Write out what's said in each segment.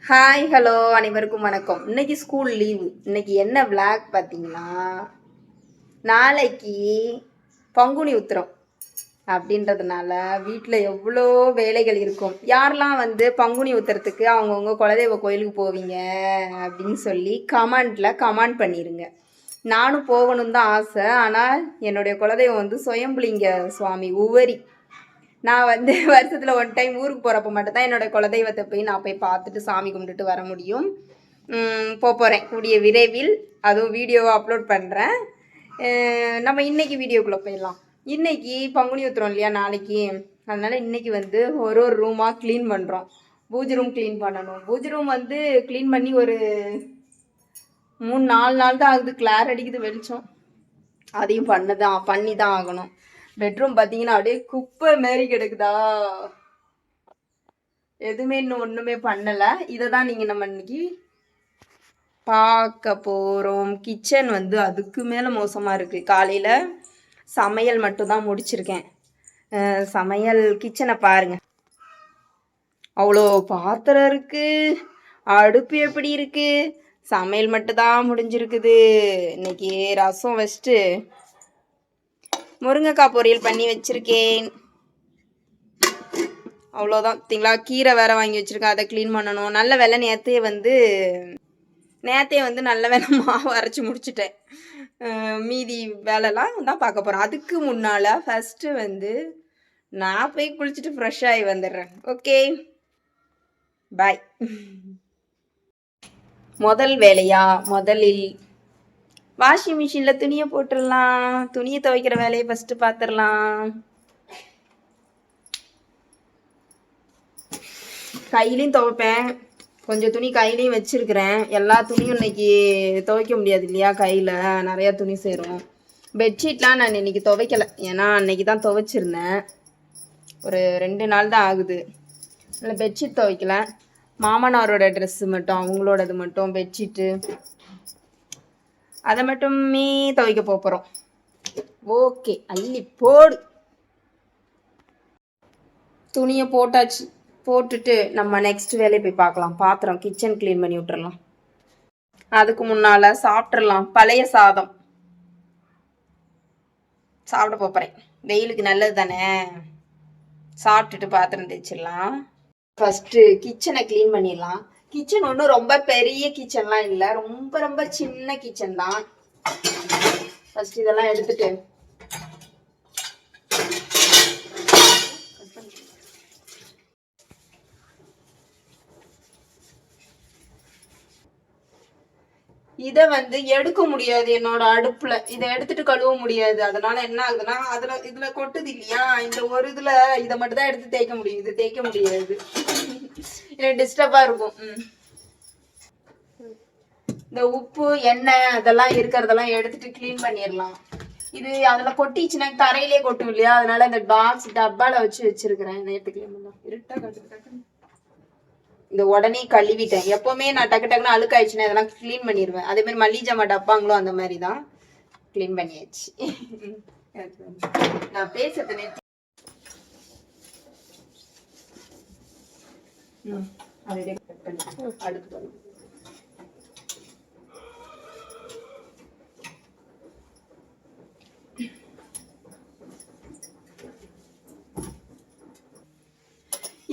Hi hello அனைவருக்கும் வணக்கம். இன்னைக்கு ஸ்கூல் லீவு. இன்னைக்கு என்ன விளாக் பார்த்தீங்கன்னா, நாளைக்கு பங்குனி உத்திரம் அப்படின்றதுனால வீட்டில் எவ்வளோ வேலைகள் இருக்கும். யாரெல்லாம் வந்து பங்குனி உத்திரத்துக்கு அவங்கவுங்க குலதெய்வ கோயிலுக்கு போவீங்க அப்படின்னு சொல்லி கமெண்ட் பண்ணிடுங்க. நானும் போகணுன்னு தான் ஆசை. ஆனால் என்னுடைய குலதெய்வம் வந்து சுயம்புலிங்க சுவாமி உவரி. நான் வந்து வருஷத்தில் ஒன் டைம் ஊருக்கு போகிறப்ப மட்டும்தான் என்னோடய குலதெய்வத்தை நான் போய் பார்த்துட்டு சாமி கும்பிட்டுட்டு வர முடியும். போகிறேன் கூடிய விரைவில். அதுவும் வீடியோவை அப்லோட் பண்ணுறேன். நம்ம இன்றைக்கி வீடியோக்குள்ளே போயிடலாம். இன்றைக்கி பங்குனி ஊற்றுறோம் இல்லையா நாளைக்கு, அதனால் இன்றைக்கி வந்து ஒரு ரூமாக க்ளீன் பண்ணுறோம். பூஜை ரூம் க்ளீன் பண்ணணும். பூஜை ரூம் வந்து க்ளீன் பண்ணி ஒரு 3-4 நாள் தான் ஆகுது. கிளார் அடிக்குது வெளிச்சம். அதையும் பண்ணி தான் ஆகணும். பெட்ரூம் பார்த்தீங்கன்னா அப்படியே குப்பை மாரி கிடக்குதா. எதுவுமே இன்னும் ஒன்றுமே பண்ணலை. இதை தான் நீங்கள் நம்ம இன்னைக்கு பார்க்க போகிறோம். கிச்சன் வந்து அதுக்கு மேலே மோசமாக இருக்குது. காலையில் சமையல் மட்டும்தான் முடிச்சிருக்கேன். சமையல் கிச்சனை பாருங்க, அவ்வளோ பாத்திரம் இருக்குது. அடுப்பு எப்படி இருக்குது. சமையல் மட்டும்தான் முடிஞ்சிருக்குது. இன்னைக்கு ரசம் வச்சுட்டு முருங்கைக்காய் பொரியல் பண்ணி வச்சுருக்கேன். அவ்வளோதான். பார்த்தீங்களா, கீரை வேறு வாங்கி வச்சுருக்கேன். அதை க்ளீன் பண்ணணும். நல்ல வேலை நேற்றே வந்து நல்ல வேலை மாவு அரைச்சி முடிச்சிட்டேன். மீதி வேலைலாம் தான் பார்க்க போகிறேன். அதுக்கு முன்னால் ஃபஸ்ட்டு வந்து நான் போய் குளிச்சுட்டு ஃப்ரெஷ்ஷாகி வந்துடுறேன். ஓகே, பாய். முதல் வேலையா, முதலில் வாஷிங் மிஷினில் துணியை போட்டுடலாம். துணியை துவைக்கிற வேலையை ஃபஸ்ட்டு பார்த்துடலாம். கையிலையும் துவைப்பேன். கொஞ்சம் துணி கையிலையும் வச்சுருக்கிறேன். எல்லா துணியும் இன்னைக்கு துவைக்க முடியாது இல்லையா, கையில் நிறையா துணி சேரும். பெட்ஷீட்லாம் நான் இன்னைக்கு துவைக்கலை. ஏன்னா அன்னைக்கு தான் துவைச்சிருந்தேன். ஒரு 2 நாள் தான் ஆகுது. இல்லை, பெட்ஷீட் துவைக்கல. மாமனாரோட ட்ரெஸ்ஸு மட்டும், அவங்களோடது மட்டும் பெட்ஷீட்டு அதை மட்டுமே துவைக்க போகிறோம். ஓகே, அள்ளி போடு. துணியை போட்டாச்சு. போட்டுட்டு நம்ம நெக்ஸ்ட் வேலையை போய் பார்க்கலாம். பாத்திரம் கிச்சன் க்ளீன் பண்ணி விட்டுறலாம். அதுக்கு முன்னால் சாப்பிட்றலாம். பழைய சாதம் சாப்பிட போகிறேன். வெயிலுக்கு நல்லது தானே. சாப்பிட்டுட்டு பாத்திரம் தேய்ச்சிடலாம். ஃபஸ்ட்டு கிச்சனை க்ளீன் பண்ணிடலாம். கிச்சன் ஒன்றும் ரொம்ப பெரிய கிச்சன்லாம் இல்லை, ரொம்ப ரொம்ப சின்ன கிச்சன் தான். ஃபர்ஸ்ட் இதெல்லாம் எடுத்துட்டு இதை வந்து எடுக்க முடியாது என்னோட அடுப்புல. இதை எடுத்துட்டு கழுவ முடியாது. அதனால என்ன ஆகுதுன்னா, இதுல கொட்டுது இல்லையா, இந்த ஒரு இதுல இதை மட்டும் தான் எடுத்து தேய்க்க முடியும். இது தேய்க்க முடியாது. டிஸ்டர்பா இருக்கும். இந்த உப்பு எண்ணெய் அதெல்லாம் இருக்கிறதெல்லாம் எடுத்துட்டு கிளீன் பண்ணிடலாம். இது அதுல கொட்டிச்சுன்னா தரையிலே கொட்டும் இல்லையா, அதனால இந்த பாக்ஸ் டப்பால வச்சிருக்கிறேன். நேற்று கிளீன் பண்ணலாம். இருட்டா காட்டு. இந்த உடனே கழுவிட்டேன். எப்பவுமே நான் டக்கு டக்குன்னு அழுக்காயிடுச்சுன்னா இதெல்லாம் கிளீன் பண்ணிடுவேன். அதே மாதிரி மல்லிகை ஜாமா டப்பாங்களும் அந்த மாதிரி தான் கிளீன் பண்ணியாச்சு. நான் பேசுறது நேற்று அடுத்து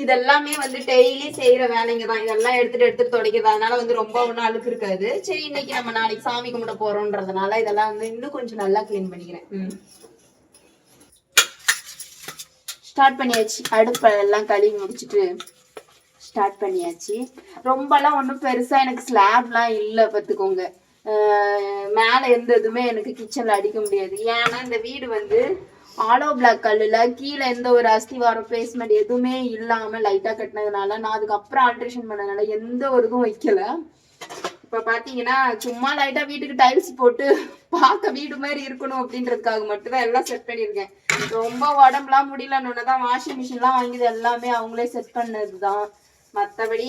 இதெல்லாமே வந்து டெய்லி செய்யற வேலைங்க தான். இதெல்லாம் எடுத்துட்டு துடைக்கிறது. அதனால வந்து ரொம்ப ஒன்றும் அழுக்கு இருக்காது. சரி, இன்னைக்கு நம்ம நாளைக்கு சாமி கும்பிட போறோம்ன்றதுனால இதெல்லாம் வந்து இன்னும் கொஞ்சம் நல்லா கிளீன் பண்ணிக்கிறேன். ஸ்டார்ட் பண்ணியாச்சு. அடுப்பை எல்லாம் கழுவி முடிச்சுட்டு ஸ்டார்ட் பண்ணியாச்சு. ரொம்பலாம் ஒன்றும் பெருசா எனக்கு ஸ்லாப்லாம் இல்லை பார்த்துக்கோங்க. மேலே இருந்ததுமே எனக்கு கிச்சன்ல அடிக்க முடியாது. ஏன்னா இந்த வீடு வந்து ஆலோ பிளாக் கல்லில் கீழே எந்த ஒரு அஸ்திவாரம் பேஸ்மெண்ட் எதுவுமே இல்லாமல் லைட்டாக கட்டினதுனால நான் அதுக்கப்புறம் ஆல்ட்ரேஷன் பண்ணதுனால எந்த ஒரு இதுவும் வைக்கல. இப்போ பார்த்தீங்கன்னா சும்மா லைட்டாக வீட்டுக்கு டைல்ஸ் போட்டு பார்க்க வீடு மாதிரி இருக்கணும் அப்படின்றதுக்காக மட்டும்தான் எல்லாம் செட் பண்ணியிருக்கேன். ரொம்ப உடம்புலாம் முடியலன்னு தான் வாஷிங் மிஷின்லாம் வாங்கிது. எல்லாமே அவங்களே செட் பண்ணது தான். மற்றபடி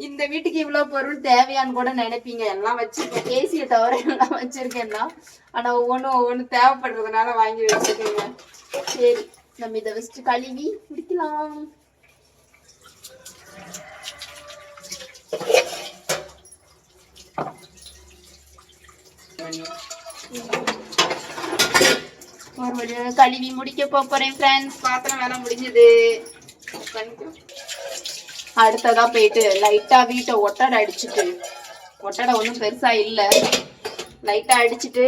இந்த வீட்டுக்கு இவ்வளோ பொருள் தேவையான்னு கூட நினைப்பீங்க. எல்லாம் வச்சிருக்கேன். ஏசியை தவிர எல்லாம் வச்சிருக்கேன் தான். ஆனால் ஒவ்வொன்றும் தேவைப்படுறதுனால வாங்கி வச்சிருக்கேங்க. சரி, நம்ம இதை வச்சுட்டு கழுவி முடிக்கலாம். கழுவி முடிக்க போறேன் ஃப்ரெண்ட்ஸ். பாத்திரம் வேலை முடிஞ்சது. அடுத்ததா போயிட்டு லைட்டா வீட்டை ஒட்டடை அடிச்சுட்டு, ஒட்டடை ஒன்றும் பெருசா இல்லை, லைட்டா அடிச்சுட்டு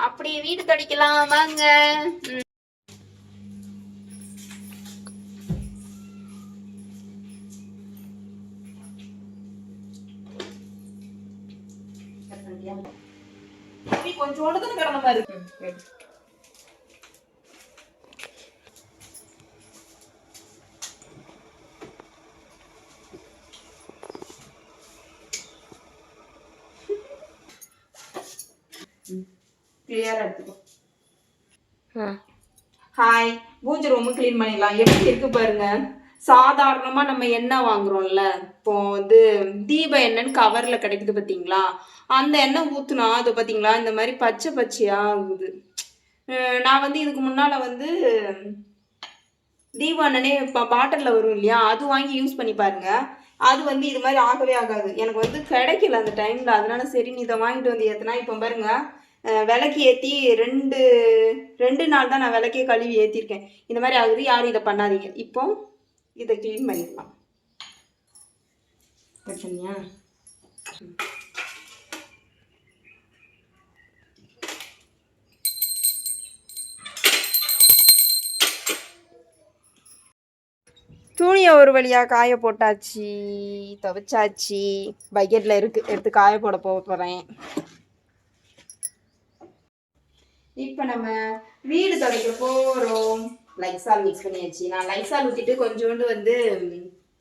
அப்படியே வீடு துடைக்கலாம் வாங்க. கொஞ்சோண்டு தான் கிடந்த மாதிரி இருக்கு. கிளியரா எடுத்துக்கோ. ஹாய், பூஜை ரூம் கிளீன் பண்ணிடலாம். எப்படி இருக்கு பாருங்க. சாதாரணமா நம்ம எண்ணெய் வாங்குறோம்ல, இப்போ வந்து தீப எண்ணெய்ன்னு கவர்ல கிடைக்குது பாத்தீங்களா, அந்த எண்ணெய் ஊத்துனா அது பாத்தீங்களா இந்த மாதிரி பச்சை பச்சையா ஆகுது. நான் வந்து இதுக்கு முன்னால வந்து தீப எண்ணெயே பாட்டில்ல வரும் இல்லையா, அது வாங்கி யூஸ் பண்ணி பாருங்க. அது வந்து இது மாதிரி ஆகவே ஆகாது. எனக்கு வந்து கிடைக்கல அந்த டைம்ல, அதனால சரி நீ இதை வாங்கிட்டு வந்து ஏத்துனா. இப்போ பாருங்க, விளக்கு ஏற்றி ரெண்டு நாள் தான் நான் விளக்கே கழுவி ஏற்றிருக்கேன். இந்த மாதிரி ஆகுது. யாரும் இதை பண்ணாதீங்க. இப்போ இதை க்ளீன் பண்ணிடலாம். பிரச்சனையா? துணியை ஒரு வழியாக காய போட்டாச்சு, துவைச்சாச்சு. பக்கெட்டில் இருக்குது, எடுத்து காய போட போகிறேன். இப்போ நம்ம வீடு துடைக்க போகிறோம். லைசால் மிக்ஸ் பண்ணியாச்சு. நான் லைசால் ஊற்றிட்டு கொஞ்சோண்டு வந்து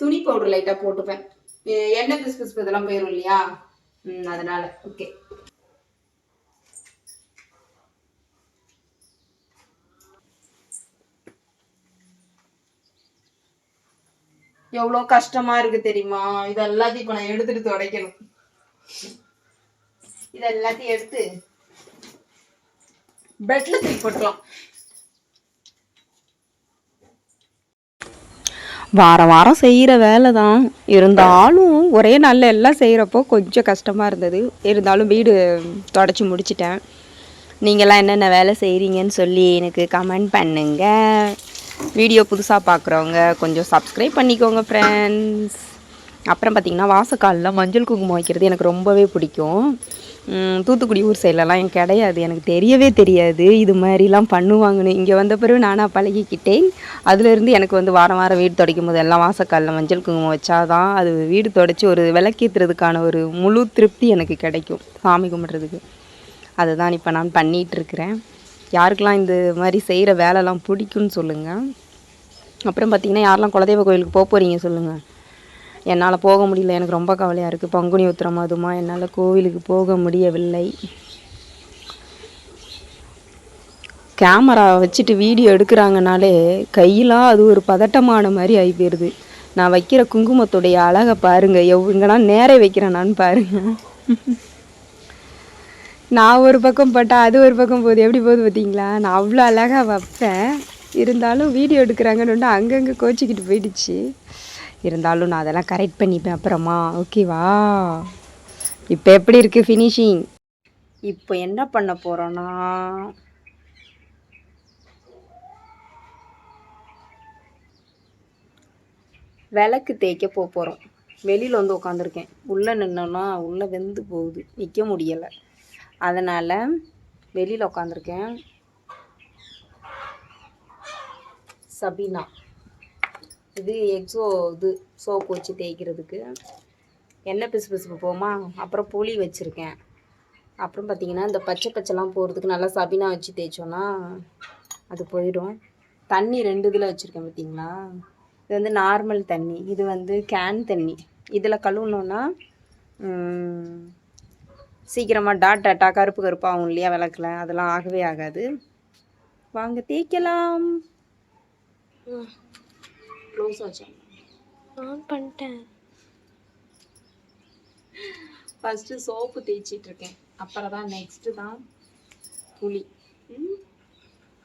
துணி பவுடர் லைட்டாக போட்டுப்பேன். எண்ணெய் பிசு இதெல்லாம் போயிடும் இல்லையா, அதனால. ஓகே, எவ்வளோ கஷ்டமா இருக்கு தெரியுமா. இதெல்லாத்தையும் இப்போ நான் எடுத்துட்டு துடைக்கணும். இதெல்லாத்தையும் எடுத்து பெட்ல தூக்கி போட்டுக்கலாம். வாரம் வாரம் செய்கிற வேலை தான் இருந்தாலும் ஒரே நாளில் எல்லாம் செய்கிறப்போ கொஞ்சம் கஷ்டமாக இருந்தது. இருந்தாலும் வீடு தொடச்சி முடிச்சிட்டேன். நீங்கள்லாம் என்னென்ன வேலை செய்கிறீங்கன்னு சொல்லி எனக்கு கமெண்ட் பண்ணுங்கள். வீடியோ புதுசாக பார்க்குறவங்க கொஞ்சம் சப்ஸ்கிரைப் பண்ணிக்கோங்க ஃப்ரெண்ட்ஸ். அப்புறம் பார்த்திங்கன்னா வாசக்காலில் மஞ்சள் குங்குமம் வைக்கிறது எனக்கு ரொம்பவே பிடிக்கும். தூத்துக்குடி ஊர் சைட்லலாம் எனக்கு கிடையாது, எனக்கு தெரியவே தெரியாது இது மாதிரிலாம் பண்ணுவாங்கன்னு. இங்கே வந்த பிறகு நானாக பழகிக்கிட்டேன். அதுலேருந்து எனக்கு வந்து வாரம் வாரம் வீடு துடைக்கும் போது எல்லாம் வாசக்காலில் மஞ்சள் குங்குமம் வச்சாதான் அது வீடு துடைச்சி ஒரு விளக்கேற்றுறதுக்கான ஒரு முழு திருப்தி எனக்கு கிடைக்கும், சாமி கும்பிட்றதுக்கு. அதுதான் இப்போ நான் பண்ணிகிட்ருக்கிறேன். யாருக்கெல்லாம் இந்த மாதிரி செய்கிற வேலைலாம் பிடிக்குன்னு சொல்லுங்கள். அப்புறம் பார்த்திங்கன்னா யாரெல்லாம் குலதெய்வ கோயிலுக்கு போகிறீங்க சொல்லுங்கள். என்னால் போக முடியல, எனக்கு ரொம்ப கவலையாக இருக்குது. பங்குனி உத்திரம் அதுமா என்னால் கோவிலுக்கு போக முடியவில்லை. கேமரா வச்சுட்டு வீடியோ எடுக்கிறாங்கனாலே கையெல்லாம் அது ஒரு பதட்டமான மாதிரி ஆகி போயிடுது. நான் வைக்கிற குங்குமத்துடைய அழகை பாருங்கள், எங்கன்னா நேரே வைக்கிறேன் நான் பாருங்கள். நான் ஒரு பக்கம் போட்டால் அது ஒரு பக்கம் போகுது, எப்படி போகுது பார்த்தீங்களா. நான் அவ்வளோ அழகாக வைப்பேன், இருந்தாலும் வீடியோ எடுக்கிறாங்கன்னு அங்கங்கே கோச்சிக்கிட்டு போயிடுச்சு. இருந்தாலும் நான் அதெல்லாம் கரெக்ட் பண்ணிப்பேன் அப்புறமா. ஓகேவா? இப்போ எப்படி இருக்குது ஃபினிஷிங்? இப்போ என்ன பண்ண போகிறோன்னா, விளக்கு தேய்க்க போகிறோம். வெளியில் வந்து உட்காந்துருக்கேன். உள்ளே நின்னோன்னா உள்ளே வெந்து போகுது, நிற்க முடியலை. அதனால் வெளியில் உட்காந்துருக்கேன். சபீனா இது எக்ஸோ இது சோப்பு வச்சு தேய்க்கிறதுக்கு. எண்ணெய் பிசு போமா. அப்புறம் புளி வச்சுருக்கேன். அப்புறம் பார்த்திங்கன்னா இந்த பச்சை பச்சைலாம் போகிறதுக்கு நல்லா சபீனா வச்சு தேய்ச்சோன்னா அது போயிடும். தண்ணி 2 இதில் வச்சுருக்கேன் பார்த்திங்களா. இது வந்து நார்மல் தண்ணி, இது வந்து கேன் தண்ணி. இதில் கழுவுனோன்னா சீக்கிரமாக டாட்டா கருப்பு கருப்பாகும் இல்லையா விளக்கில், அதெல்லாம் ஆகவே ஆகாது. வாங்க தேய்க்கலாம். க்ளோஸ் ஆச்சு, ஆன் பண்ணிட்டேன். ஃபஸ்ட்டு சோப்பு தேய்ச்சிட்ருக்கேன், அப்புறம் தான் நெக்ஸ்ட்டு தான் புளி,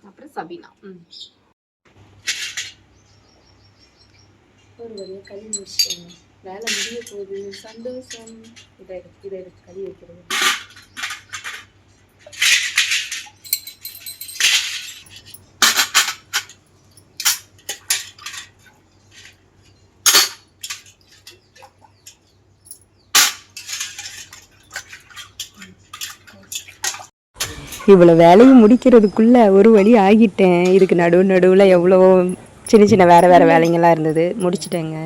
அப்புறம் சபீனா. ஒரு வழியாக கழுவி முடிச்சிட்டேங்க. வேலை முடிய போகுது, சந்தோஷம். இதை எடுத்து கழுவி வைக்கிறது. இவ்வளோ வேலையும் முடிக்கிறதுக்குள்ள ஒரு வழி ஆகிட்டேன். இதுக்கு நடுவில் எவ்வளோ சின்ன சின்ன வேறு வேலைங்கள்லாம் இருந்தது, முடிச்சிட்டேங்க.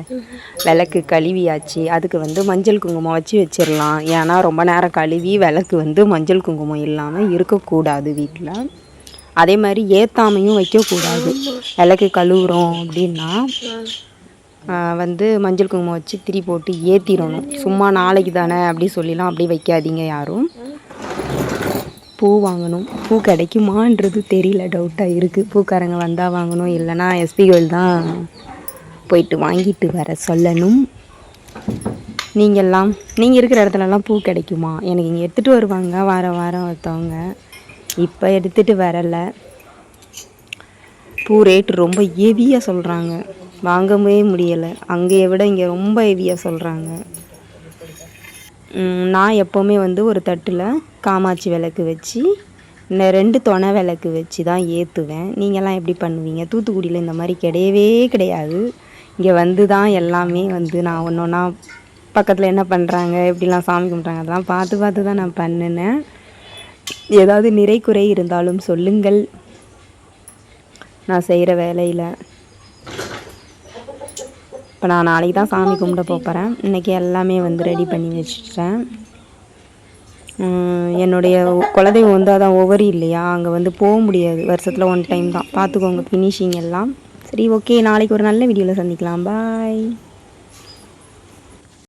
விளக்கு கழுவியாச்சு. அதுக்கு வந்து மஞ்சள் குங்குமம் வச்சு வச்சிடலாம். ஏன்னா ரொம்ப நேரம் கழுவி விளக்கு வந்து மஞ்சள் குங்குமம் இல்லாமல் இருக்கக்கூடாது வீட்டில். அதே மாதிரி ஏற்றாமையும் வைக்கக்கூடாது. விளக்கு கழுவுறோம் அப்படின்னா வந்து மஞ்சள் குங்குமம் வச்சு திரி போட்டு ஏற்றிடணும். சும்மா நாளைக்கு தானே அப்படி சொல்லிலாம் அப்படி வைக்காதீங்க யாரும். பூ வாங்கணும். பூ கிடைக்குமான்றது தெரியல, டவுட்டாக இருக்குது. பூக்காரங்க வந்தால் வாங்கணும், இல்லைனா எஸ்பி கோயில் தான் போயிட்டு வாங்கிட்டு வர சொல்லணும். நீங்கள் இருக்கிற இடத்துலலாம் பூ கிடைக்குமா? எனக்கு இங்கே எடுத்துகிட்டு வருவாங்க வாரம் ஒருத்தவங்க. இப்போ எடுத்துகிட்டு வரலை. பூ ரேட்டு ரொம்ப ஹெவியாக சொல்கிறாங்க, வாங்கவே முடியலை. அங்கேயை விட இங்கே ரொம்ப ஹெவியாக சொல்கிறாங்க. நான் எப்போவுமே வந்து ஒரு தட்டில் காமாட்சி விளக்கு வச்சு இந்த 2 தொனை விளக்கு வச்சு தான் ஏற்றுவேன். நீங்கள்லாம் எப்படி பண்ணுவீங்க? தூத்துக்குடியில் இந்த மாதிரி கிடையவே கிடையாது. இங்கே வந்து தான் எல்லாமே வந்து நான் ஒன்று ஒன்றா பக்கத்தில் என்ன பண்ணுறாங்க, எப்படிலாம் சாமி கும்பிட்றாங்க அதெல்லாம் பார்த்து தான் நான் பண்ணினேன். ஏதாவது நிறை குறை இருந்தாலும் சொல்லுங்கள் நான் செய்கிற வேலையில். இப்போ நான் நாளைக்கு தான் சாமி கும்பிட போகிறேன். இன்றைக்கி எல்லாமே வந்து ரெடி பண்ணி வச்சுட்டேன். என்னுடைய குலதெய்வம் வந்து அதான் ஒவ்வொரு இல்லையா, அங்கே வந்து போக முடியாது, வருஷத்தில் 1 டைம் தான். பார்த்துக்கோங்க ஃபினிஷிங் எல்லாம். சரி, ஓகே, நாளைக்கு ஒரு நல்ல வீடியோவில் சந்திக்கலாம். பாய்.